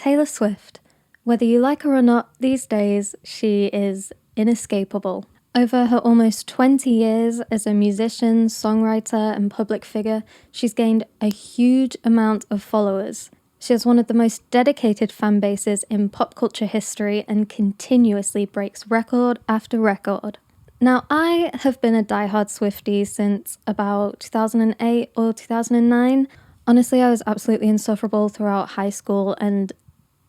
Taylor Swift. Whether you like her or not, these days she is inescapable. Over her almost 20 years as a musician, songwriter, and public figure, she's gained a huge amount of followers. She has one of the most dedicated fan bases in pop culture history and continuously breaks record after record. Now, I have been a diehard Swiftie since about 2008 or 2009. Honestly, I was absolutely insufferable throughout high school and,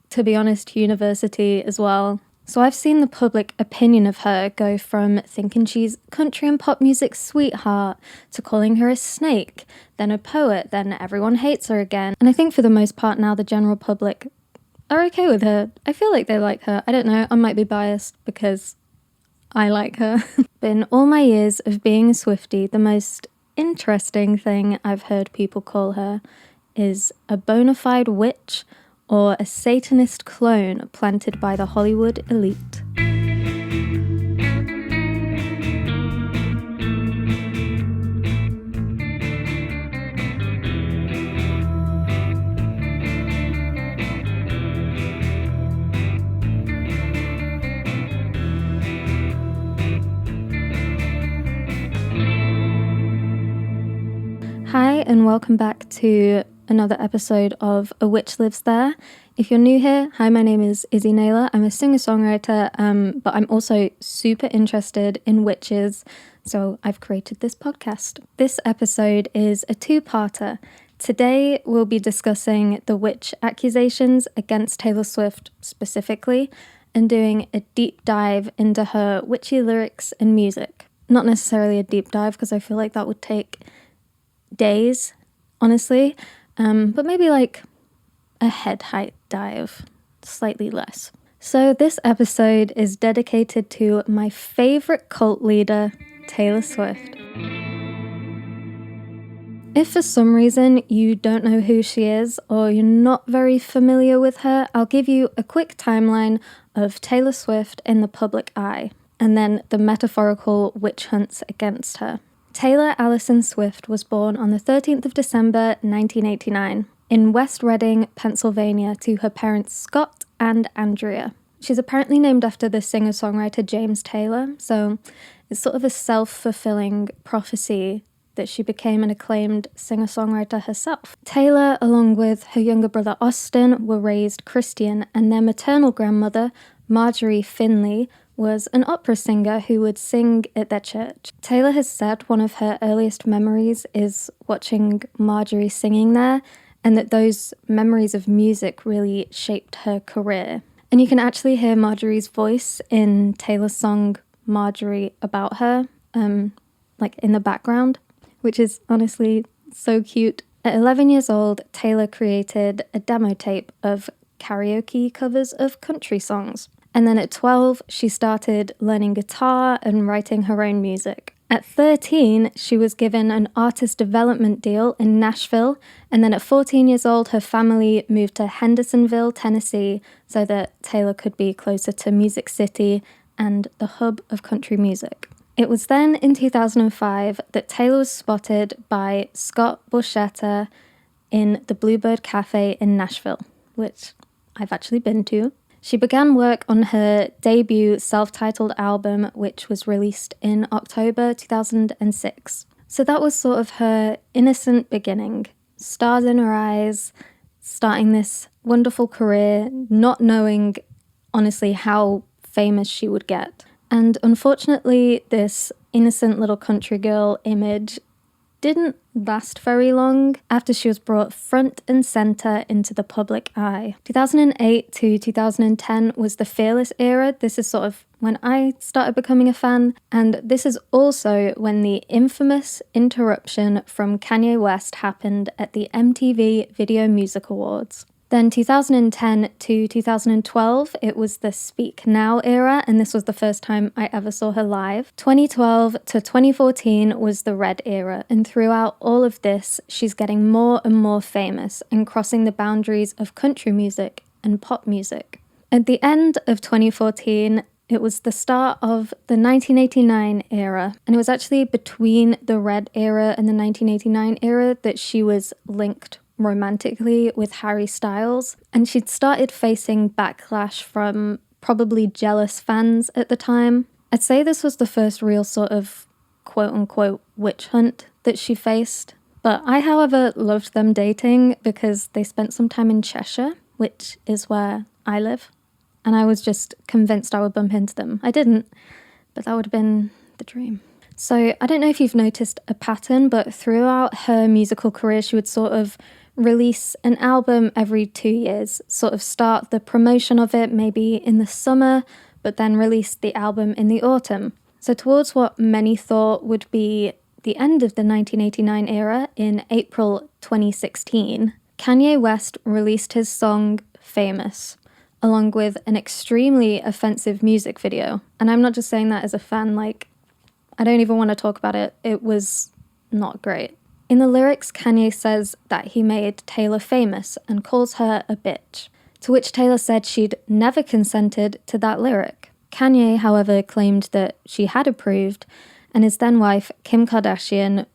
to be honest, university as well. So I've seen the public opinion of her go from thinking she's country and pop music's sweetheart to calling her a snake, then a poet, then everyone hates her again. And I think for the most part now the general public are okay with her. I feel like they like her. I don't know, I might be biased because I like her. But in all my years of being a Swiftie, the most interesting thing I've heard people call her is a bona fide witch or a Satanist clone planted by the Hollywood elite. Hi, and welcome back to another episode of A Witch Lives There. If you're new here, hi, my name is Izzie Naylor. I'm a singer-songwriter, but I'm also super interested in witches, so I've created this podcast. This episode is a two-parter. Today, we'll be discussing the witch accusations against Taylor Swift specifically, and doing a deep dive into her witchy lyrics and music. Not necessarily a deep dive, because I feel like that would take days, honestly, but maybe like a head height dive, slightly less. So this episode is dedicated to my favorite cult leader, Taylor Swift. If for some reason you don't know who she is or you're not very familiar with her, I'll give you a quick timeline of Taylor Swift in the public eye, and then the metaphorical witch hunts against her. Taylor Allison Swift was born on the 13th of December 1989 in West Reading, Pennsylvania, to her parents Scott and Andrea. She's apparently named after the singer-songwriter James Taylor, so it's sort of a self-fulfilling prophecy that she became an acclaimed singer-songwriter herself. Taylor, along with her younger brother Austin, were raised Christian, and their maternal grandmother, Marjorie Finley, was an opera singer who would sing at their church. Taylor has said one of her earliest memories is watching Marjorie singing there, and that those memories of music really shaped her career. And you can actually hear Marjorie's voice in Taylor's song Marjorie About Her, like in the background, which is honestly so cute. At 11 years old, Taylor created a demo tape of karaoke covers of country songs. And then at 12, she started learning guitar and writing her own music. At 13, she was given an artist development deal in Nashville, and then at 14 years old, her family moved to Hendersonville, Tennessee, so that Taylor could be closer to Music City and the hub of country music. It was then in 2005 that Taylor was spotted by Scott Borchetta in the Bluebird Cafe in Nashville, which I've actually been to. She began work on her debut self-titled album, which was released in October 2006. So that was sort of her innocent beginning. Stars in her eyes, starting this wonderful career, not knowing, honestly, how famous she would get. And unfortunately, this innocent little country girl image didn't last very long after she was brought front and center into the public eye. 2008 to 2010 was the Fearless era. This is sort of when I started becoming a fan, and this is also when the infamous interruption from Kanye West happened at the MTV Video Music Awards. Then 2010 to 2012, it was the Speak Now era, and this was the first time I ever saw her live. 2012 to 2014 was the Red era, and throughout all of this, she's getting more and more famous and crossing the boundaries of country music and pop music. At the end of 2014, it was the start of the 1989 era, and it was actually between the Red era and the 1989 era that she was linked romantically with Harry Styles, and she'd started facing backlash from probably jealous fans at the time. I'd say this was the first real sort of quote-unquote witch hunt that she faced. But I, however, loved them dating because they spent some time in Cheshire, which is where I live. And I was just convinced I would bump into them. I didn't, but that would have been the dream. So I don't know if you've noticed a pattern, but throughout her musical career, she would sort of release an album every 2 years, sort of start the promotion of it maybe in the summer, but then release the album in the autumn. So towards what many thought would be the end of the 1989 era, in April 2016, Kanye West released his song Famous, along with an extremely offensive music video. And I'm not just saying that as a fan, like, I don't even want to talk about it. It was not great. In the lyrics, Kanye says that he made Taylor famous and calls her a bitch, to which Taylor said she'd never consented to that lyric. Kanye, however, claimed that she had approved, and his then-wife, Kim Kardashian,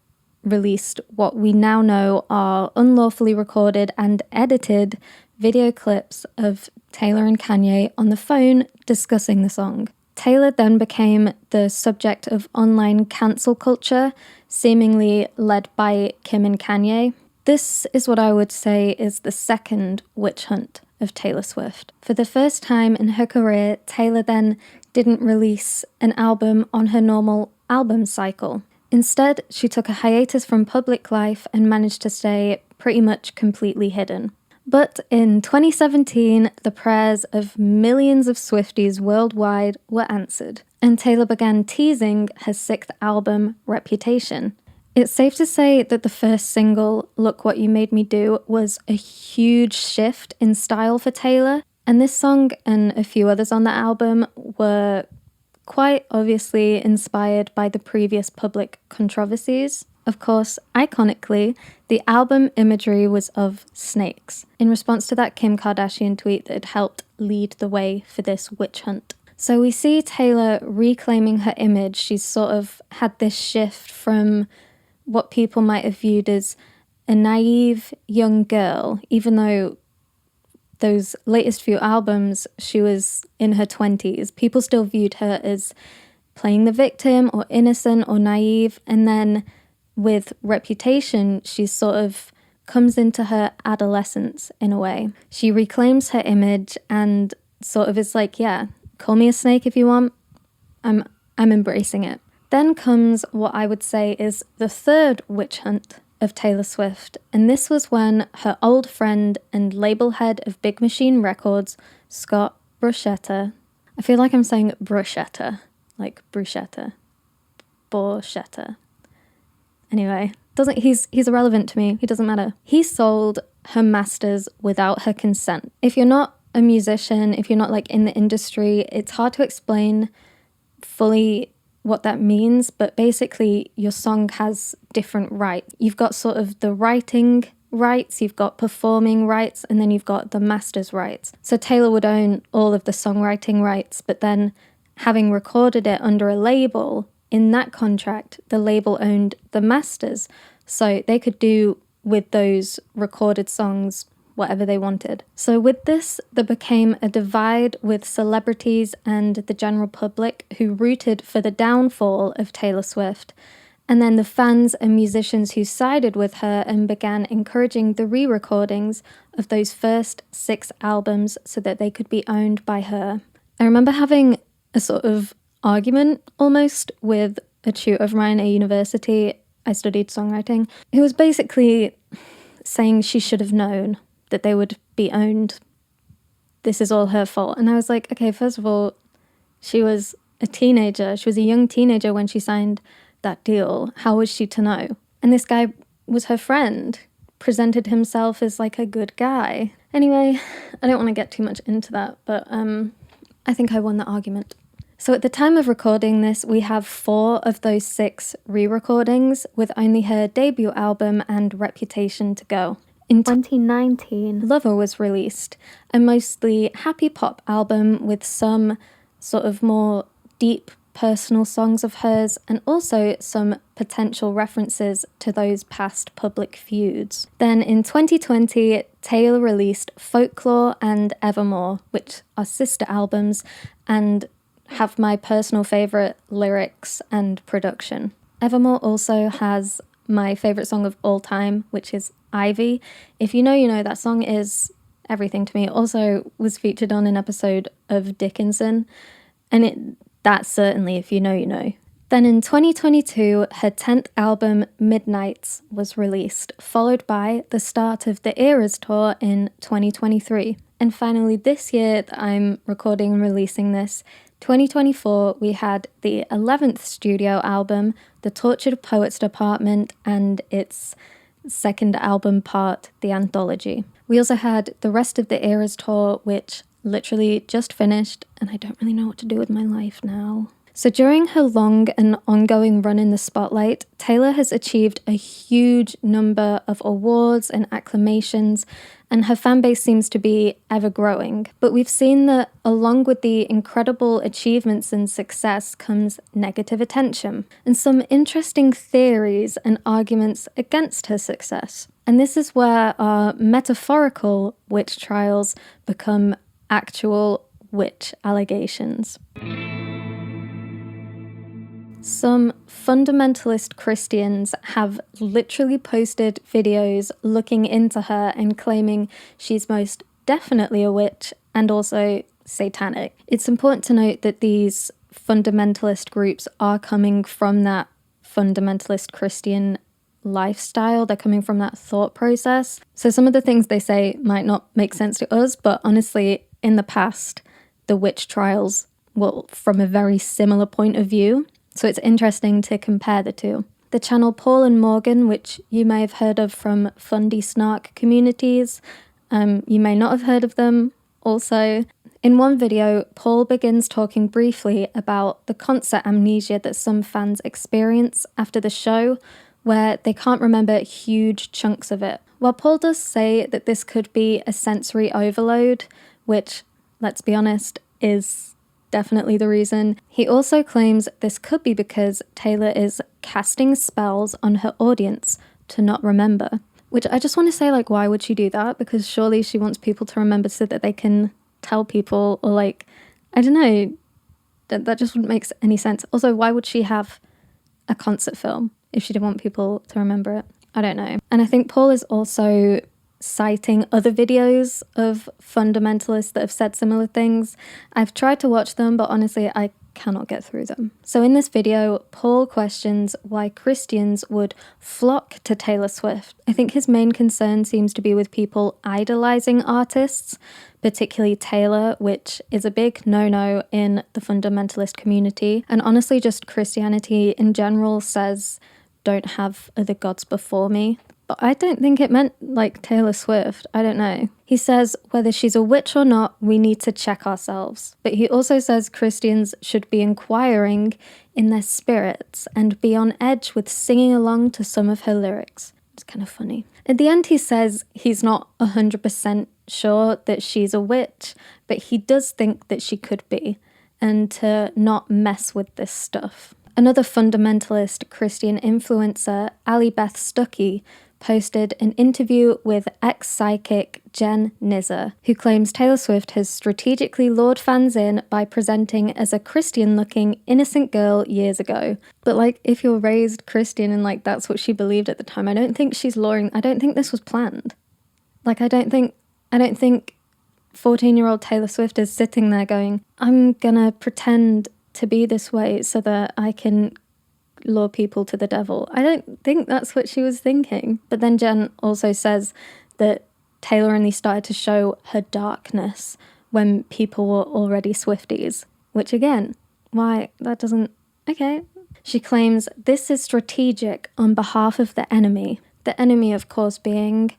released what we now know are unlawfully recorded and edited video clips of Taylor and Kanye on the phone discussing the song. Taylor then became the subject of online cancel culture, seemingly led by Kim and Kanye. This is what I would say is the second witch hunt of Taylor Swift. For the first time in her career, Taylor then didn't release an album on her normal album cycle. Instead, she took a hiatus from public life and managed to stay pretty much completely hidden. But in 2017, the prayers of millions of Swifties worldwide were answered, and Taylor began teasing her sixth album, Reputation. It's safe to say that the first single, Look What You Made Me Do, was a huge shift in style for Taylor, and this song and a few others on the album were quite obviously inspired by the previous public controversies. Of course, iconically, the album imagery was of snakes, in response to that Kim Kardashian tweet that had helped lead the way for this witch hunt. So we see Taylor reclaiming her image. She's sort of had this shift from what people might have viewed as a naive young girl, even though those latest few albums, she was in her 20s. People still viewed her as playing the victim or innocent or naive, and then with Reputation, she sort of comes into her adolescence in a way. She reclaims her image and sort of is like, yeah, call me a snake if you want. I'm embracing it. Then comes what I would say is the third witch hunt of Taylor Swift, and this was when her old friend and label head of Big Machine Records, Scott Bruschetta, I feel like I'm saying bruschetta, like bruschetta, borschetta. Anyway, he's irrelevant to me. He doesn't matter. He sold her masters without her consent. If you're not a musician, if you're not like in the industry, it's hard to explain fully what that means, but basically your song has different rights. You've got sort of the writing rights, you've got performing rights, and then you've got the master's rights. So Taylor would own all of the songwriting rights, but then having recorded it under a label, in that contract, the label owned the masters, so they could do with those recorded songs whatever they wanted. So with this, there became a divide with celebrities and the general public who rooted for the downfall of Taylor Swift, and then the fans and musicians who sided with her and began encouraging the re-recordings of those first 6 albums so that they could be owned by her. I remember having a sort of argument almost with a tutor of mine at university. I studied songwriting, who was basically saying she should have known that they would be owned. This is all her fault. And I was like, okay, first of all, she was a teenager. She was a young teenager when she signed that deal. How was she to know? And this guy was her friend, presented himself as like a good guy. Anyway, I don't want to get too much into that, but I think I won the argument. So at the time of recording this, we have 4 of those 6 re-recordings, with only her debut album and Reputation to go. In 2019, Lover was released, a mostly happy pop album with some sort of more deep personal songs of hers and also some potential references to those past public feuds. Then in 2020, Taylor released Folklore and Evermore, which are sister albums and have my personal favourite lyrics and production. Evermore also has my favourite song of all time, which is Ivy. If you know, you know. That song is everything to me. It also was featured on an episode of Dickinson, and that's certainly, if you know, you know. Then in 2022, her 10th album, Midnights, was released, followed by the start of the Eras tour in 2023. And finally, this year that I'm recording and releasing this, 2024, we had the 11th studio album, The Tortured Poets Department, and its second album part, The Anthology. We also had the rest of the Eras tour, which literally just finished, and I don't really know what to do with my life now. So during her long and ongoing run in the spotlight, Taylor has achieved a huge number of awards and acclamations, and her fan base seems to be ever growing. But we've seen that along with the incredible achievements and success comes negative attention, and some interesting theories and arguments against her success. And this is where our metaphorical witch trials become actual witch allegations. Some fundamentalist Christians have literally posted videos looking into her and claiming she's most definitely a witch and also satanic. It's important to note that these fundamentalist groups are coming from that fundamentalist Christian lifestyle. They're coming from that thought process. So some of the things they say might not make sense to us, but honestly, in the past, the witch trials were from a very similar point of view. So it's interesting to compare the two. The channel Paul and Morgan, which you may have heard of from Fundy Snark communities, you may not have heard of them also. In one video, Paul begins talking briefly about the concert amnesia that some fans experience after the show, where they can't remember huge chunks of it. While Paul does say that this could be a sensory overload, which, let's be honest, is definitely the reason, he also claims this could be because Taylor is casting spells on her audience to not remember. Which I just want to say, like, why would she do that? Because surely she wants people to remember so that they can tell people, or like, I don't know, that just wouldn't make any sense. Also, why would she have a concert film if she didn't want people to remember it? I don't know. And I think Paul is also citing other videos of fundamentalists that have said similar things. I've tried to watch them, but honestly, I cannot get through them. So in this video, Paul questions why Christians would flock to Taylor Swift. I think his main concern seems to be with people idolizing artists, particularly Taylor, which is a big no-no in the fundamentalist community. And honestly, just Christianity in general says, don't have other gods before me. But I don't think it meant like Taylor Swift. I don't know. He says whether she's a witch or not, we need to check ourselves. But he also says Christians should be inquiring in their spirits and be on edge with singing along to some of her lyrics. It's kind of funny. At the end, he says he's not 100% sure that she's a witch, but he does think that she could be, and to not mess with this stuff. Another fundamentalist Christian influencer, Ali Beth Stuckey, posted an interview with ex-psychic Jen Nizzer, who claims Taylor Swift has strategically lured fans in by presenting as a Christian-looking innocent girl years ago. But like, if you're raised Christian and like that's what she believed at the time, I don't think she's luring. I don't think this was planned. Like, I don't think 14-year-old Taylor Swift is sitting there going, I'm gonna pretend to be this way so that I can lure people to the devil. I don't think that's what she was thinking. But then Jen also says that Taylor only started to show her darkness when people were already Swifties, which again, why that doesn't... Okay. She claims this is strategic on behalf of the enemy of course being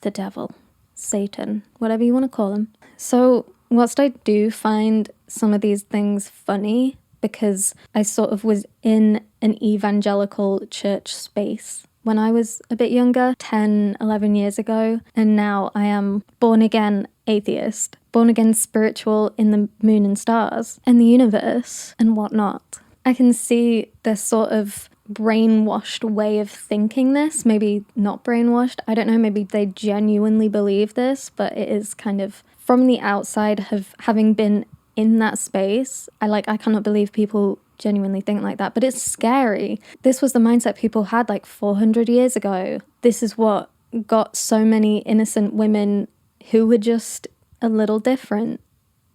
the devil, Satan, whatever you want to call him. So whilst I do find some of these things funny, because I sort of was in an evangelical church space when I was a bit younger, 10, 11 years ago, and now I am born-again atheist, born-again spiritual in the moon and stars, and the universe, and whatnot. I can see this sort of brainwashed way of thinking this. Maybe not brainwashed. I don't know. Maybe they genuinely believe this, but it is kind of from the outside of having been in that space. I cannot believe people genuinely think like that, but it's scary. This was the mindset people had like 400 years ago. This is what got so many innocent women who were just a little different.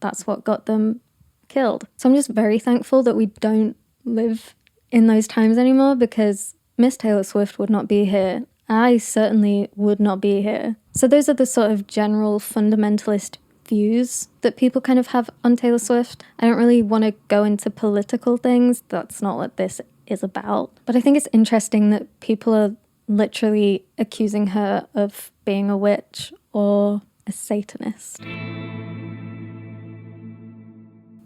That's what got them killed. So I'm just very thankful that we don't live in those times anymore, because Miss Taylor Swift would not be here. I certainly would not be here. So those are the sort of general fundamentalist views that people kind of have on Taylor Swift. I don't really want to go into political things. That's not what this is about. But I think it's interesting that people are literally accusing her of being a witch or a Satanist.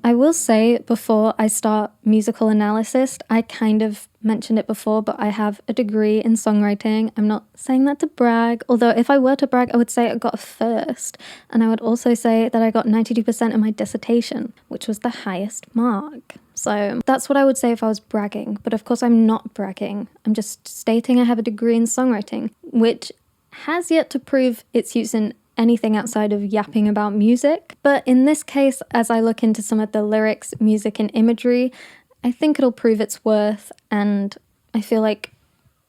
I will say, before I start musical analysis, I kind of mentioned it before, but I have a degree in songwriting. I'm not saying that to brag, although if I were to brag, I would say I got a first. And I would also say that I got 92% in my dissertation, which was the highest mark. So that's what I would say if I was bragging. But of course, I'm not bragging. I'm just stating I have a degree in songwriting, which has yet to prove its use in anything outside of yapping about music. But in this case, as I look into some of the lyrics, music and imagery, I think it'll prove its worth, and I feel like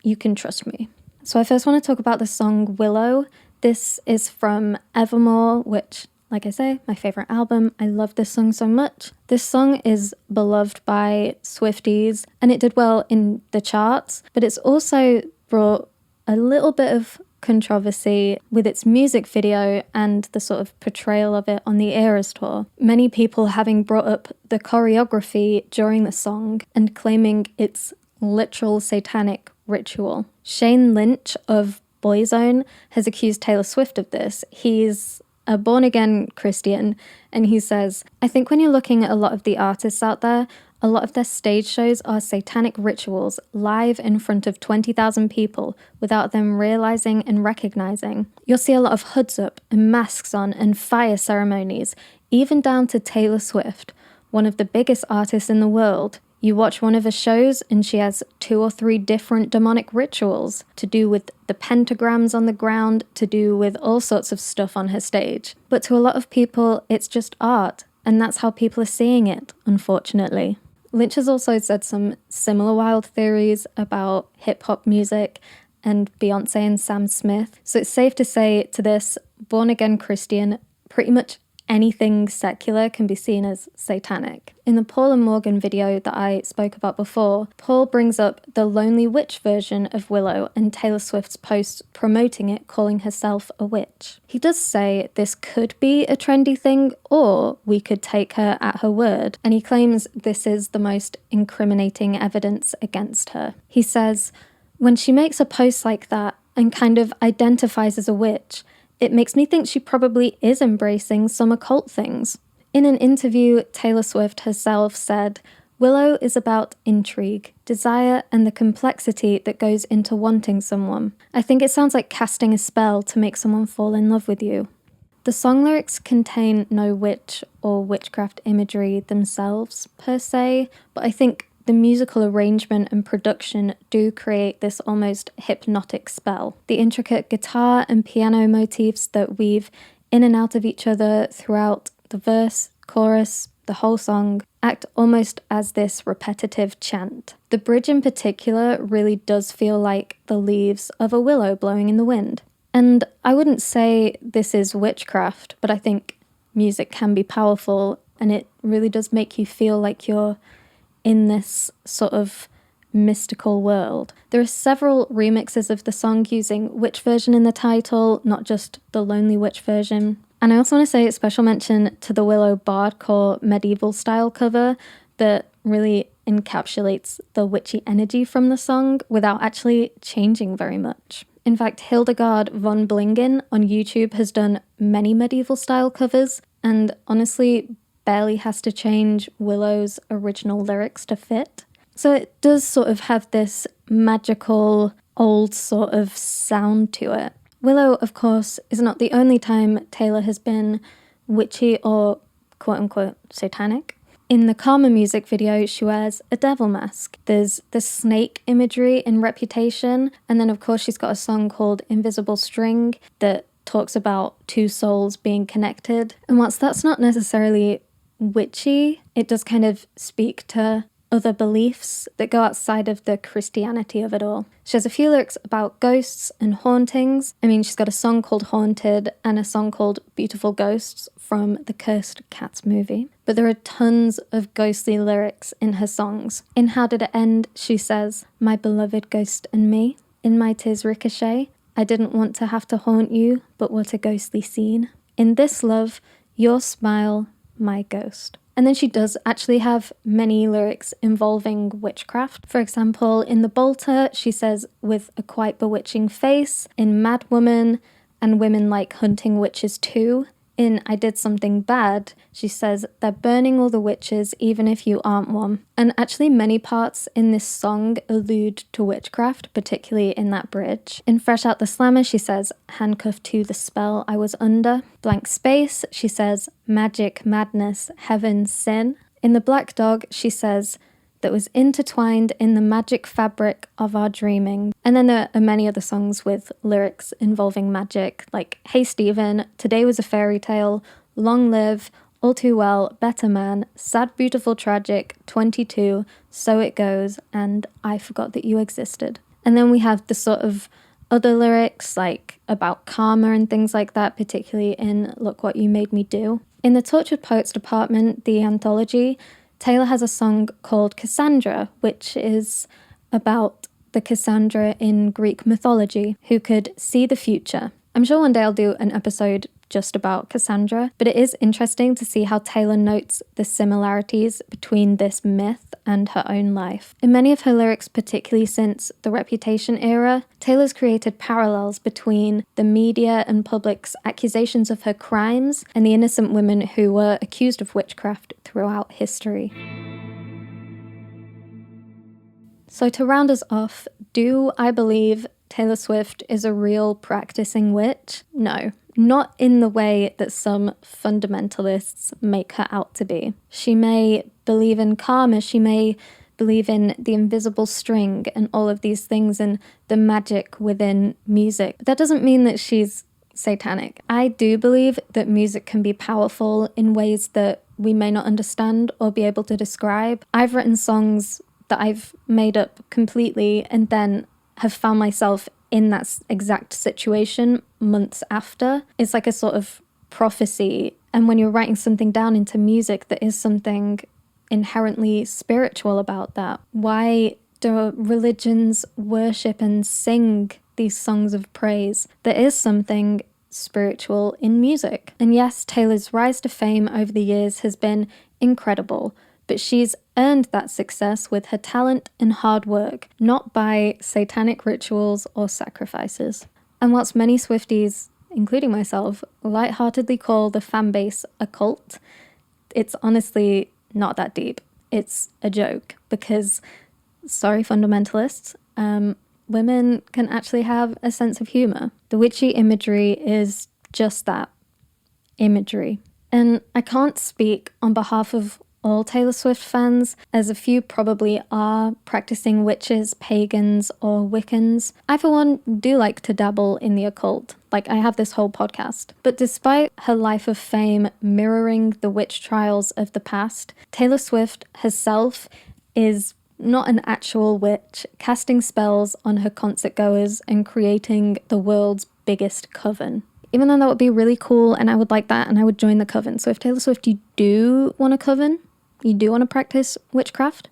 you can trust me. So I first want to talk about the song Willow. This is from Evermore, which, like I say, my favourite album. I love this song so much. This song is beloved by Swifties, and it did well in the charts, but it's also brought a little bit of controversy with its music video and the sort of portrayal of it on the Eras tour. Many people having brought up the choreography during the song and claiming it's literal satanic ritual. Shane Lynch of Boyzone has accused Taylor Swift of this. He's a born-again Christian, and he says, "I think when you're looking at a lot of the artists out there, a lot of their stage shows are satanic rituals live in front of 20,000 people without them realizing and recognizing. You'll see a lot of hoods up and masks on and fire ceremonies, even down to Taylor Swift, one of the biggest artists in the world. You watch one of her shows and she has 2 or 3 different demonic rituals to do with the pentagrams on the ground, to do with all sorts of stuff on her stage. But to a lot of people, it's just art, and that's how people are seeing it, unfortunately." Lynch has also said some similar wild theories about hip-hop music and Beyonce and Sam Smith. So it's safe to say to this born-again Christian, pretty much anything secular can be seen as satanic. In the Paul and Morgan video that I spoke about before, Paul brings up the Lonely Witch version of Willow and Taylor Swift's posts promoting it, calling herself a witch. He does say this could be a trendy thing, or we could take her at her word, and he claims this is the most incriminating evidence against her. He says, "When she makes a post like that and kind of identifies as a witch, it makes me think she probably is embracing some occult things." In an interview, Taylor Swift herself said, "Willow is about intrigue, desire, and the complexity that goes into wanting someone. I think it sounds like casting a spell to make someone fall in love with you." The song lyrics contain no witch or witchcraft imagery themselves, per se, but I think the musical arrangement and production do create this almost hypnotic spell. The intricate guitar and piano motifs that weave in and out of each other throughout the verse, chorus, the whole song, act almost as this repetitive chant. The bridge in particular really does feel like the leaves of a willow blowing in the wind. And I wouldn't say this is witchcraft, but I think music can be powerful, and it really does make you feel like you're in this sort of mystical world. There are several remixes of the song using witch version in the title, not just the Lonely Witch version. And I also want to say a special mention to the Willow Bardcore medieval style cover that really encapsulates the witchy energy from the song without actually changing very much. In fact, Hildegard von Blingen on YouTube has done many medieval style covers, and honestly barely has to change Willow's original lyrics to fit. So it does sort of have this magical, old sort of sound to it. Willow, of course, is not the only time Taylor has been witchy or quote-unquote satanic. In the Karma music video, she wears a devil mask. There's the snake imagery in Reputation, and then of course she's got a song called Invisible String that talks about two souls being connected. And whilst that's not necessarily witchy, it does kind of speak to other beliefs that go outside of the Christianity of it all. She has a few lyrics about ghosts and hauntings. I mean, she's got a song called Haunted and a song called Beautiful Ghosts from the Cursed Cats movie. But there are tons of ghostly lyrics in her songs. In How Did It End, she says, "My beloved ghost and me, in my tears ricochet, I didn't want to have to haunt you, but what a ghostly scene. In this love, your smile, my ghost." And then she does actually have many lyrics involving witchcraft. For example, in The Bolter, she says, "With a quite bewitching face." In Mad Woman, "And women like hunting witches too." In I Did Something Bad, she says, "They're burning all the witches, even if you aren't one." And actually many parts in this song allude to witchcraft, particularly in that bridge. In Fresh Out the Slammer, she says, "Handcuffed to the spell I was under." Blank Space, she says, "Magic, madness, heaven, sin." In The Black Dog, she says, "That was intertwined in the magic fabric of our dreaming." And then there are many other songs with lyrics involving magic, like Hey Stephen, Today Was a Fairy Tale, Long Live, All Too Well, Better Man, Sad Beautiful Tragic, 22, So It Goes, and I Forgot That You Existed. And then we have the sort of other lyrics like about karma and things like that, particularly in Look What You Made Me Do. In the Tortured Poets department, the anthology, Taylor has a song called Cassandra, which is about the Cassandra in Greek mythology who could see the future. I'm sure one day I'll do an episode just about Cassandra, but it is interesting to see how Taylor notes the similarities between this myth and her own life. In many of her lyrics, particularly since the Reputation era, Taylor's created parallels between the media and public's accusations of her crimes and the innocent women who were accused of witchcraft throughout history. So to round us off, do I believe Taylor Swift is a real practicing witch? No. Not in the way that some fundamentalists make her out to be. She may believe in karma, she may believe in the invisible string and all of these things and the magic within music. But that doesn't mean that she's satanic. I do believe that music can be powerful in ways that we may not understand or be able to describe. I've written songs that I've made up completely and then have found myself in that exact situation months after. It's like a sort of prophecy. And when you're writing something down into music, there is something inherently spiritual about that. Why do religions worship and sing these songs of praise? There is something spiritual in music. And yes, Taylor's rise to fame over the years has been incredible, but she's earned that success with her talent and hard work, not by satanic rituals or sacrifices. And whilst many Swifties, including myself, lightheartedly call the fan base a cult, it's honestly not that deep. It's a joke because, sorry fundamentalists, women can actually have a sense of humour. The witchy imagery is just that, imagery. And I can't speak on behalf of all Taylor Swift fans, as a few probably are practicing witches, pagans, or Wiccans. I, for one, do like to dabble in the occult. Like, I have this whole podcast. But despite her life of fame mirroring the witch trials of the past, Taylor Swift herself is not an actual witch, casting spells on her concert goers and creating the world's biggest coven. Even though that would be really cool and I would like that and I would join the coven. So if Taylor Swift, you do want a coven, you do want to practice witchcraft,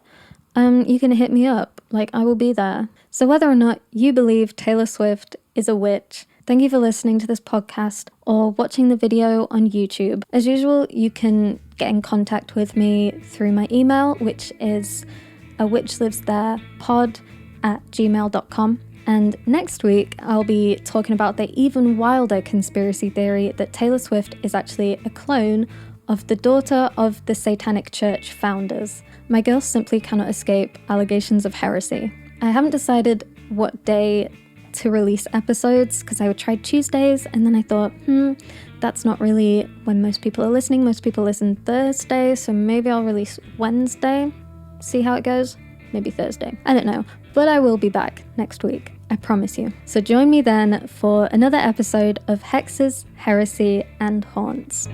you can hit me up. Like, I will be there. So whether or not you believe Taylor Swift is a witch, thank you for listening to this podcast or watching the video on YouTube. As usual, you can get in contact with me through my email, which is awitchlivestherepod@gmail.com. And next week, I'll be talking about the even wilder conspiracy theory that Taylor Swift is actually a clone of the daughter of the Satanic Church founders. My girl simply cannot escape allegations of heresy. I haven't decided what day forget to release episodes because I tried Tuesdays and then I thought, that's not really when most people are listening. Most people listen Thursday, so maybe I'll release Wednesday. See how it goes. Maybe Thursday. I don't know. But I will be back next week. I promise you. So join me then for another episode of Hexes, Heresy, and Haunts.